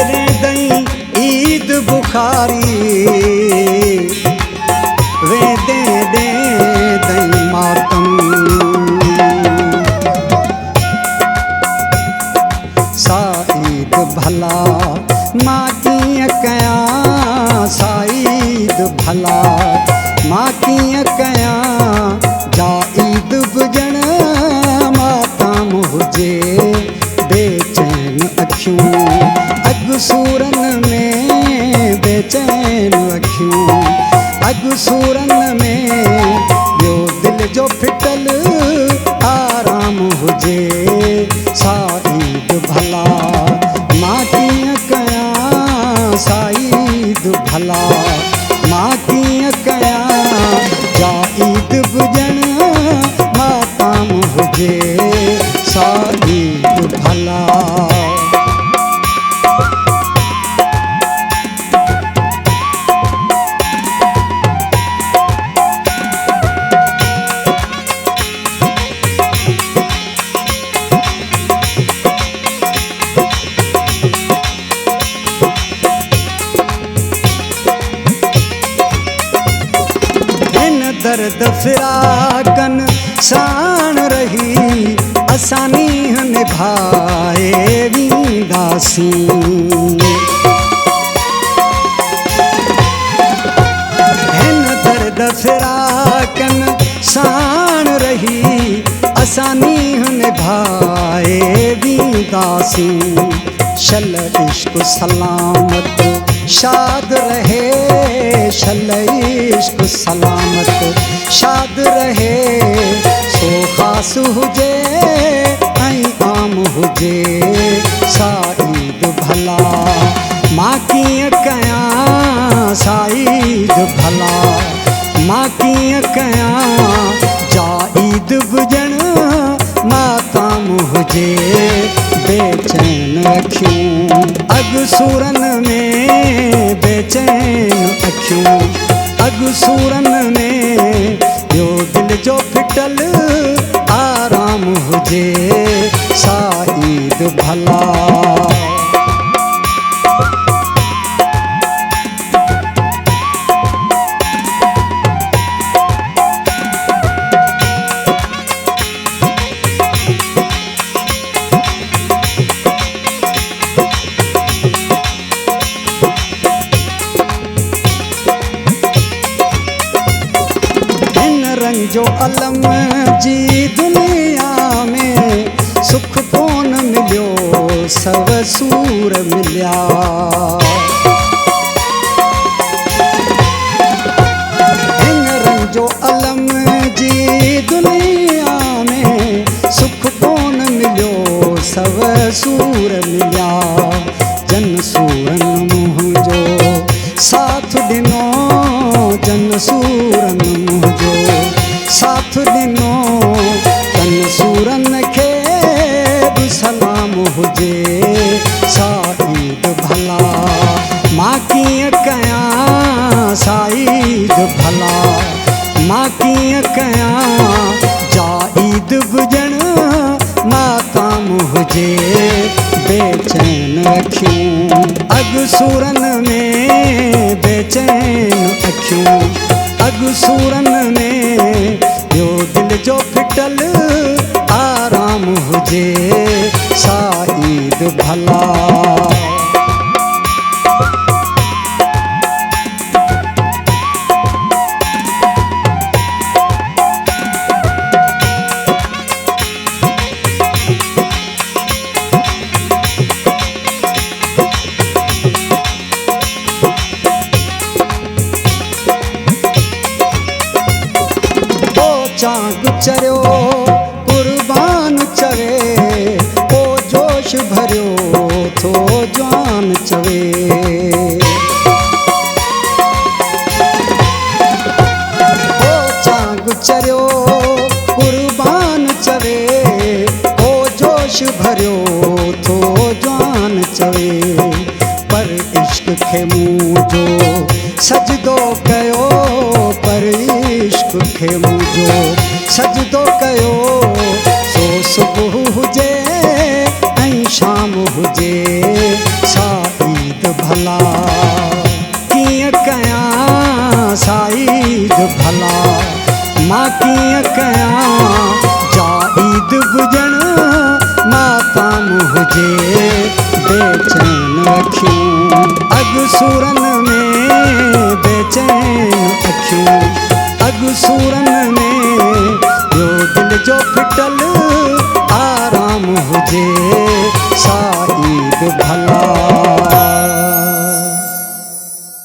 रेंदई ईद बुखारी वेंदे ॾेंदई मातम। सा ईद भला मां कीअं कयां, सा ईद भला मां कीअं कयां, जा ईद बुजण माताम हुजे बेचैन अखियूं, अॻु सूरन में बेचैन अखियूं, अॻु सूरन में ॿियो दिलि जो फिटल आराम हुजे। सा ईद भला मां कीअं कयां, सा ईद भला मां कीअं कयां, जा ईद बुजण माताम हुजे। सा ईद भला दर्द फिराकन साण रही असानी निभाए वींदासीं। हिन दर्द फिराकन साण रही असानी निभाए वींदासीं। शल इश्क सलामत शाद रहे, शल इश्क सलामत शाद रहे, सो ख़ास हुजे ऐं आम हुजे। सा ईद भला मां कीअं कयां, सा ईद भला मां कीअं कयां, जा ईद बुजण माताम हुजे बेचैन अखियूं, अॻु सूरन में बेचैन अखियूं, अॻु सूरन में ॿियो दिलि जो फिटल आराम हुजे। सा ईद भला जो अलम जी दुनिया में सुख कोन मिलियो, सव सूर मिलिया। हिन रंग जो अलम जी दुनिया में सुख कोन मिलियो, सव सूर मिलिया। जन सूरन मुंहिंजो साथ ॾिनो, जन सूरन मुंहिंजो साथ ॾिनो, तन सूरन खे बि सलाम हुजे। सा ईद भला मां कीअं कयां, सा ईद भला मां कीअं कयां, जा ईद बुजण माताम हुजे बेचैन अखियूं, अॻु सूरन में बेचैन अखियूं, अॻु सूरन में ॿियो दिलि जो फिटल आराम हुजे। सा ईद भला चांग चरियो कुर्बान चवे, ओ जोश भरियो थो जवान चवे। ओ चांग चरियो कुर्बान चवे, ओ जोश भरियो थो जवान चवे। पर इश्क खे मुंहिंजो सजदो कयो, पर इश्क खे मुंहिंजो सजदो कयो, सो सुबुह हुजे ऐं शाम हुजे। भला कीअं कयां साईद भला मां कीअं कयां जाईद बुजण माताम हुजे बेचैन अखियूं अग सूरन में बेचैन अखियूं अग सूरन में ॿियो दिल जो फिटल आराम हुजे साईद भला